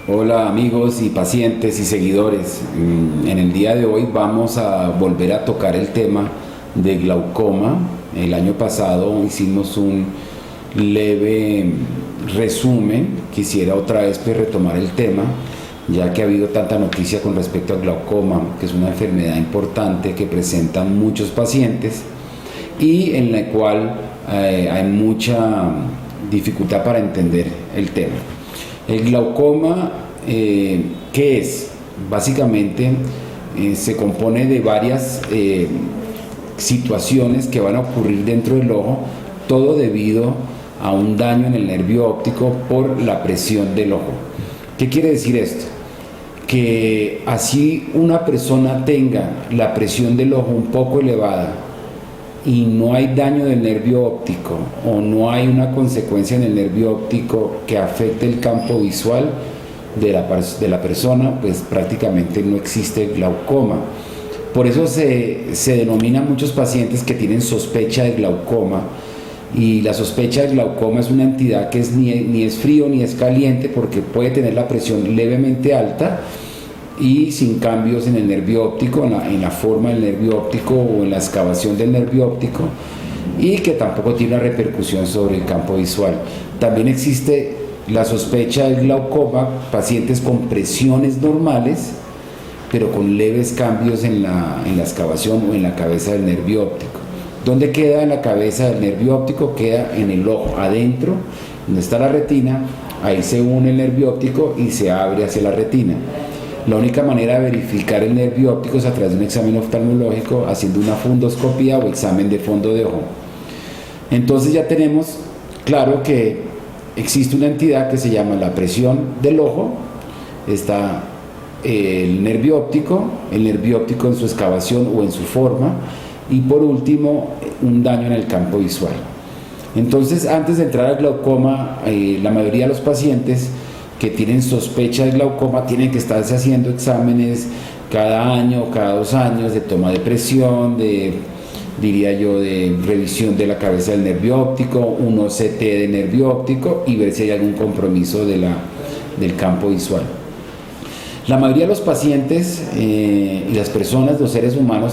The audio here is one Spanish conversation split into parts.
Hola amigos y pacientes y seguidores. En el día de hoy vamos a volver a tocar el tema de glaucoma. El año pasado hicimos un leve resumen. Quisiera otra vez retomar el tema, ya que ha habido tanta noticia con respecto al glaucoma, que es una enfermedad importante que presentan muchos pacientes y en la cual hay mucha dificultad para entender el tema. El glaucoma, ¿qué es? Básicamente se compone de varias situaciones que van a ocurrir dentro del ojo, todo debido a un daño en el nervio óptico por la presión del ojo. ¿Qué quiere decir esto? Que así una persona tenga la presión del ojo un poco elevada y no hay daño del nervio óptico o no hay una consecuencia en el nervio óptico que afecte el campo visual de la persona, pues prácticamente no existe glaucoma. Por eso se denomina a muchos pacientes que tienen sospecha de glaucoma, y la sospecha de glaucoma es una entidad que ni es frío ni es caliente, porque puede tener la presión levemente alta y sin cambios en el nervio óptico, en la forma del nervio óptico o en la excavación del nervio óptico, y que tampoco tiene una repercusión sobre el campo visual. También existe la sospecha del glaucoma, pacientes con presiones normales, pero con leves cambios en la excavación o en la cabeza del nervio óptico. ¿Dónde queda en la cabeza del nervio óptico? Queda en el ojo, adentro, donde está la retina. Ahí se une el nervio óptico y se abre hacia la retina. La única manera de verificar el nervio óptico es a través de un examen oftalmológico, haciendo una fundoscopía o examen de fondo de ojo. Entonces ya tenemos claro que existe una entidad que se llama la presión del ojo. Está el nervio óptico en su excavación o en su forma, y por último un daño en el campo visual. Entonces, antes de entrar al glaucoma, la mayoría de los pacientes que tienen sospecha de glaucoma tienen que estarse haciendo exámenes cada año, cada 2 años, de toma de presión, diría yo, de revisión de la cabeza del nervio óptico, un OCT de nervio óptico, y ver si hay algún compromiso del campo visual. La mayoría de los pacientes y las personas, los seres humanos,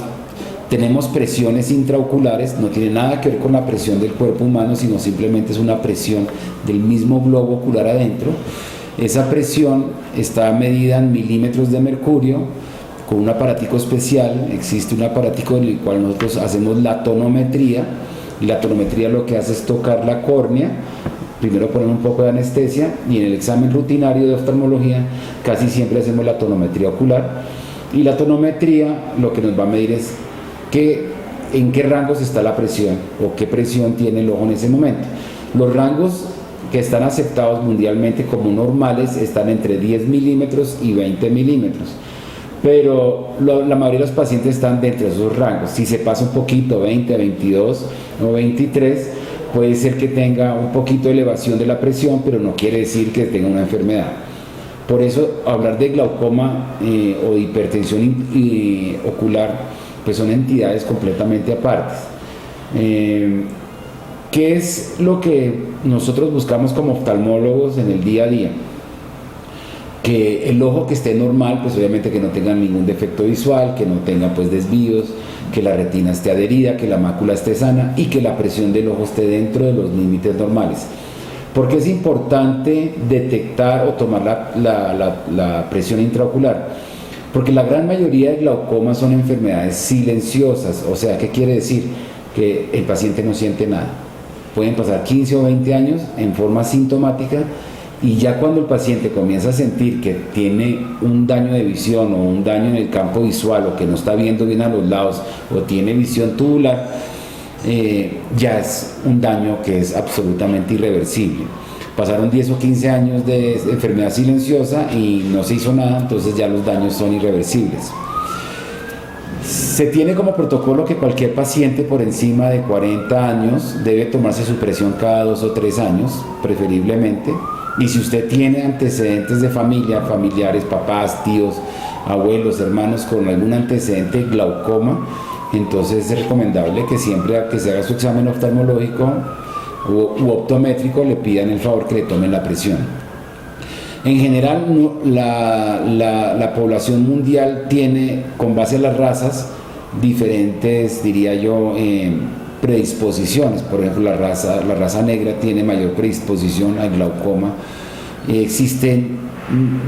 tenemos presiones intraoculares. No tiene nada que ver con la presión del cuerpo humano, sino simplemente es una presión del mismo globo ocular adentro. Esa presión está medida en milímetros de mercurio con un aparatico especial. Existe un aparatico en el cual nosotros hacemos la tonometría, y la tonometría lo que hace es tocar la córnea. Primero poner un poco de anestesia, y en el examen rutinario de oftalmología casi siempre hacemos la tonometría ocular, y la tonometría lo que nos va a medir es en qué rangos está la presión o qué presión tiene el ojo en ese momento. Los rangos que están aceptados mundialmente como normales están entre 10 milímetros y 20 milímetros, pero la mayoría de los pacientes están dentro de esos rangos. Si se pasa un poquito, 20, 22 o 23, puede ser que tenga un poquito de elevación de la presión, pero no quiere decir que tenga una enfermedad. Por eso hablar de glaucoma o de hipertensión ocular pues son entidades completamente apartes. ¿Qué es lo que nosotros buscamos como oftalmólogos en el día a día? Que el ojo que esté normal, pues obviamente que no tenga ningún defecto visual, que no tenga pues desvíos, que la retina esté adherida, que la mácula esté sana y que la presión del ojo esté dentro de los límites normales. ¿Por qué es importante detectar o tomar la presión intraocular? Porque la gran mayoría de glaucomas son enfermedades silenciosas. O sea, ¿qué quiere decir? Que el paciente no siente nada. Pueden pasar 15 o 20 años en forma sintomática, y ya cuando el paciente comienza a sentir que tiene un daño de visión o un daño en el campo visual, o que no está viendo bien a los lados, o tiene visión tubular, ya es un daño que es absolutamente irreversible. Pasaron 10 o 15 años de enfermedad silenciosa y no se hizo nada, entonces ya los daños son irreversibles. Se tiene como protocolo que cualquier paciente por encima de 40 años debe tomarse su presión cada 2 o 3 años, preferiblemente. Y si usted tiene antecedentes de familia, familiares, papás, tíos, abuelos, hermanos con algún antecedente de glaucoma, entonces es recomendable que siempre que se haga su examen oftalmológico u optométrico le pidan el favor que le tomen la presión. En general, la población mundial tiene, con base a las razas, diferentes, diría yo, predisposiciones. Por ejemplo, la raza negra tiene mayor predisposición al glaucoma. Existen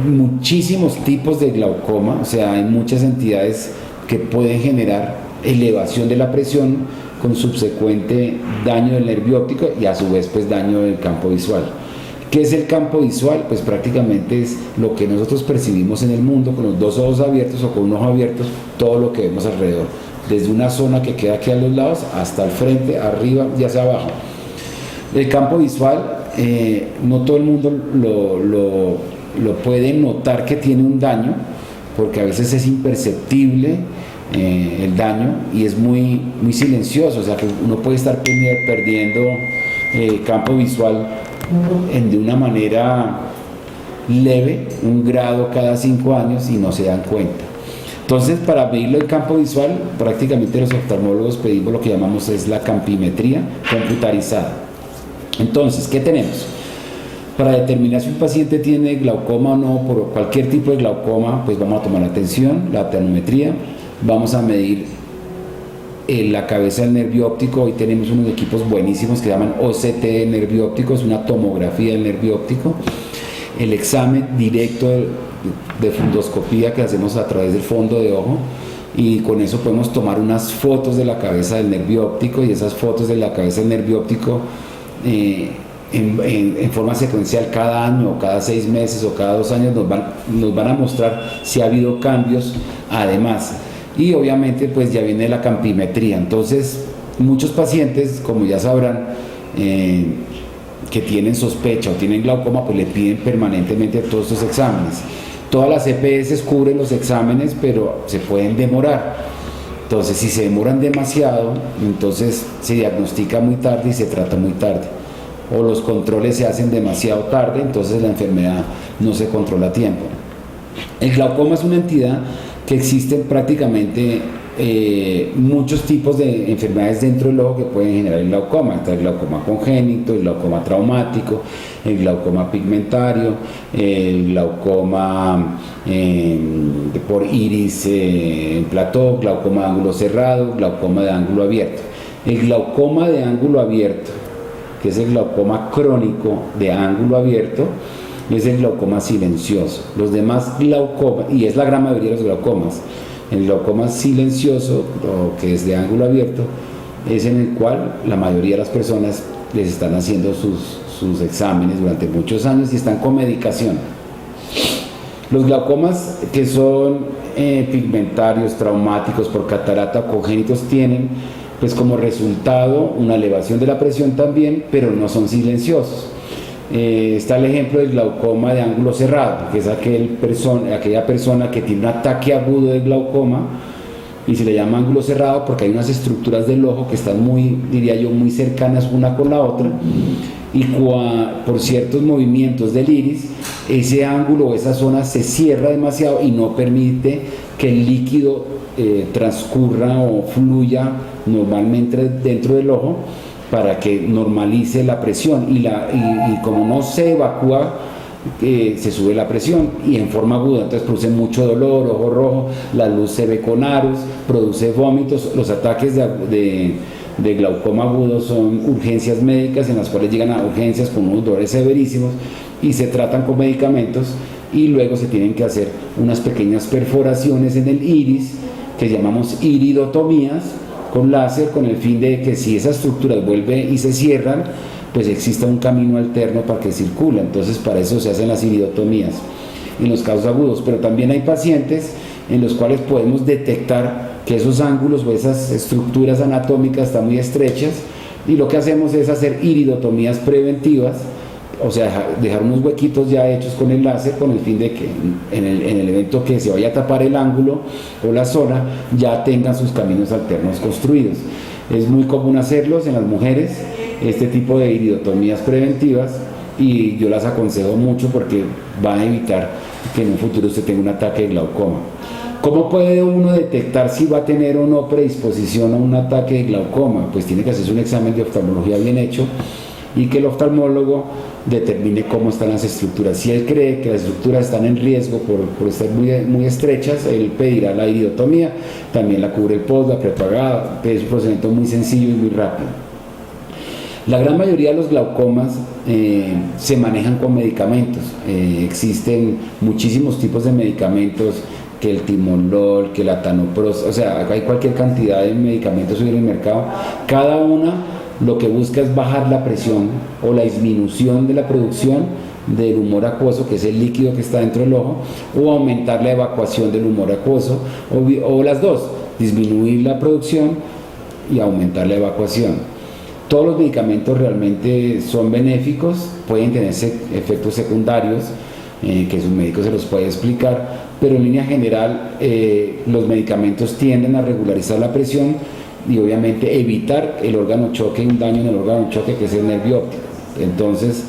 muchísimos tipos de glaucoma, o sea, hay muchas entidades que pueden generar elevación de la presión con subsecuente daño del nervio óptico y a su vez pues daño del campo visual. ¿Qué es el campo visual? Pues prácticamente es lo que nosotros percibimos en el mundo con los dos ojos abiertos o con un ojo abierto, todo lo que vemos alrededor, desde una zona que queda aquí a los lados hasta el frente, arriba y hacia abajo. El campo visual, no todo el mundo lo puede notar que tiene un daño, porque a veces es imperceptible el daño y es muy silencioso, o sea que uno puede estar perdiendo campo visual de una manera leve, 1 grado cada 5 años y no se dan cuenta. Entonces, para medirlo el campo visual, prácticamente los oftalmólogos pedimos lo que llamamos es la campimetría computarizada. Entonces, ¿qué tenemos? Para determinar si un paciente tiene glaucoma o no, por cualquier tipo de glaucoma, pues vamos a tomar la tensión, la tenometría, vamos a medir la cabeza del nervio óptico. Hoy tenemos unos equipos buenísimos que llaman OCT de nervio óptico, es una tomografía del nervio óptico. El examen directo de fundoscopía que hacemos a través del fondo de ojo, y con eso podemos tomar unas fotos de la cabeza del nervio óptico, y esas fotos de la cabeza del nervio óptico en forma secuencial cada año o cada 6 meses o cada 2 años nos van a mostrar si ha habido cambios además. Y obviamente pues ya viene la campimetría. Entonces muchos pacientes, como ya sabrán, que tienen sospecha o tienen glaucoma, pues le piden permanentemente todos estos exámenes. Todas las EPS cubren los exámenes, pero se pueden demorar. Entonces, si se demoran demasiado, entonces se diagnostica muy tarde y se trata muy tarde. O los controles se hacen demasiado tarde, entonces la enfermedad no se controla a tiempo. El glaucoma es una entidad que existen prácticamente muchos tipos de enfermedades dentro del ojo que pueden generar el glaucoma. Está el glaucoma congénito, el glaucoma traumático, el glaucoma pigmentario, el glaucoma por iris en plató, glaucoma de ángulo cerrado, glaucoma de ángulo abierto. El glaucoma de ángulo abierto, que es el glaucoma crónico de ángulo abierto, es el glaucoma silencioso. Los demás glaucomas, y es la gran mayoría de los glaucomas, el glaucoma silencioso, o que es de ángulo abierto, es en el cual la mayoría de las personas les están haciendo sus exámenes durante muchos años y están con medicación. Los glaucomas que son pigmentarios, traumáticos, por catarata o congénitos, tienen pues como resultado una elevación de la presión también, pero no son silenciosos. Está el ejemplo del glaucoma de ángulo cerrado, que es aquella persona que tiene un ataque agudo de glaucoma y se le llama ángulo cerrado porque hay unas estructuras del ojo que están diría yo, muy cercanas una con la otra, y por ciertos movimientos del iris, ese ángulo o esa zona se cierra demasiado y no permite que el líquido transcurra o fluya normalmente dentro del ojo, para que normalice la presión y como no se evacúa, se sube la presión y en forma aguda, entonces produce mucho dolor, ojo rojo, la luz se ve con aros, produce vómitos. Los ataques de glaucoma agudo son urgencias médicas en las cuales llegan a urgencias con unos dolores severísimos y se tratan con medicamentos, y luego se tienen que hacer unas pequeñas perforaciones en el iris que llamamos iridotomías con láser, con el fin de que si esas estructuras vuelven y se cierran, pues exista un camino alterno para que circule. Entonces para eso se hacen las iridotomías en los casos agudos. Pero también hay pacientes en los cuales podemos detectar que esos ángulos o esas estructuras anatómicas están muy estrechas, y lo que hacemos es hacer iridotomías preventivas, o sea, dejar unos huequitos ya hechos con el láser, con el fin de que en el evento que se vaya a tapar el ángulo o la zona, ya tengan sus caminos alternos construidos. Es muy común hacerlos en las mujeres, este tipo de iridotomías preventivas, y yo las aconsejo mucho porque van a evitar que en un futuro usted tenga un ataque de glaucoma. ¿Cómo puede uno detectar si va a tener o no predisposición a un ataque de glaucoma? Pues tiene que hacerse un examen de oftalmología bien hecho, y que el oftalmólogo determine cómo están las estructuras. Si él cree que las estructuras están en riesgo por estar muy estrechas, él pedirá la iridotomía, también la cubre el post, la prepagada, es un procedimiento muy sencillo y muy rápido. La gran mayoría de los glaucomas se manejan con medicamentos. Existen muchísimos tipos de medicamentos, que el timolol, que la tanopros, o sea, hay cualquier cantidad de medicamentos hoy en el mercado. Cada una lo que busca es bajar la presión o la disminución de la producción del humor acuoso, que es el líquido que está dentro del ojo, o aumentar la evacuación del humor acuoso, o las dos, disminuir la producción y aumentar la evacuación. Todos los medicamentos realmente son benéficos, pueden tener efectos secundarios, que su médico se los puede explicar, pero en línea general los medicamentos tienden a regularizar la presión y obviamente evitar el órgano choque, un daño en el órgano choque, que es el nervio óptico. Entonces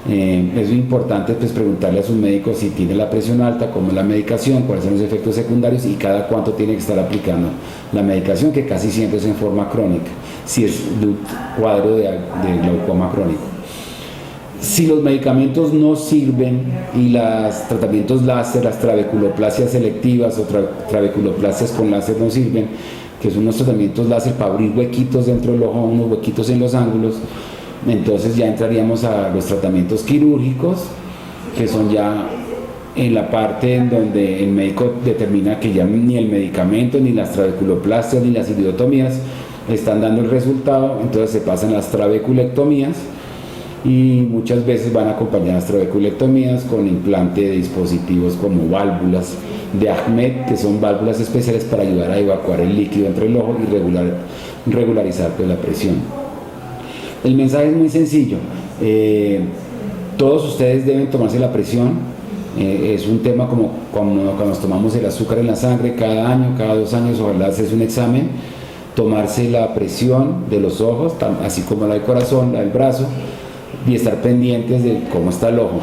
es importante pues preguntarle a sus médicos si tiene la presión alta, cómo es la medicación, cuáles son los efectos secundarios y cada cuánto tiene que estar aplicando la medicación, que casi siempre es en forma crónica, si es un cuadro de glaucoma crónico. Si los medicamentos no sirven y los tratamientos láser, las trabeculoplasias selectivas o trabeculoplasias con láser no sirven, que son unos tratamientos láser para abrir huequitos dentro del ojo, unos huequitos en los ángulos, entonces ya entraríamos a los tratamientos quirúrgicos, que son ya en la parte en donde el médico determina que ya ni el medicamento, ni las trabeculoplastias, ni las iridotomías están dando el resultado, entonces se pasan las trabeculectomías, y muchas veces van acompañadas trabeculectomías con implante de dispositivos como válvulas de Ahmed, que son válvulas especiales para ayudar a evacuar el líquido entre el ojo y regularizar pues, la presión. El mensaje es muy sencillo, todos ustedes deben tomarse la presión, es un tema como cuando nos tomamos el azúcar en la sangre cada año, cada 2 años, ojalá hacerse un examen, tomarse la presión de los ojos, así como la del corazón, la del brazo, y estar pendientes de cómo está el ojo.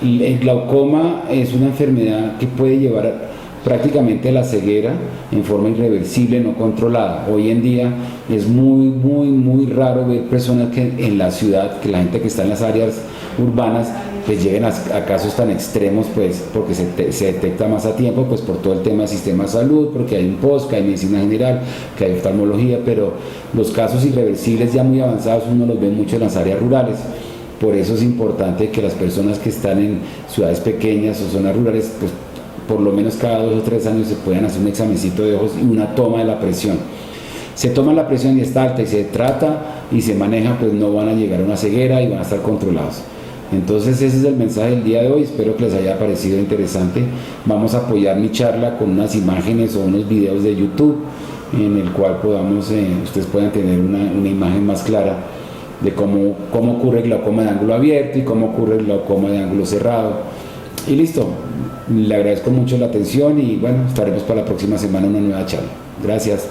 El glaucoma es una enfermedad que puede llevar prácticamente a la ceguera en forma irreversible, no controlada. Hoy en día es muy raro ver personas que en la ciudad, que la gente que está en las áreas urbanas, pues lleguen a casos tan extremos, pues porque se detecta más a tiempo, pues por todo el tema del sistema de salud, porque hay un POS, que hay medicina general, que hay oftalmología, pero los casos irreversibles ya muy avanzados uno los ve mucho en las áreas rurales. Por eso es importante que las personas que están en ciudades pequeñas o zonas rurales, pues por lo menos cada 2 o 3 años se puedan hacer un examencito de ojos y una toma de la presión. Se toma la presión y está alta y se trata y se maneja, pues no van a llegar a una ceguera y van a estar controlados. Entonces ese es el mensaje del día de hoy, espero que les haya parecido interesante. Vamos a apoyar mi charla con unas imágenes o unos videos de YouTube en el cual ustedes puedan tener una imagen más clara de cómo ocurre el glaucoma de ángulo abierto y cómo ocurre el glaucoma de ángulo cerrado. Y listo, le agradezco mucho la atención y bueno, estaremos para la próxima semana en una nueva charla. Gracias.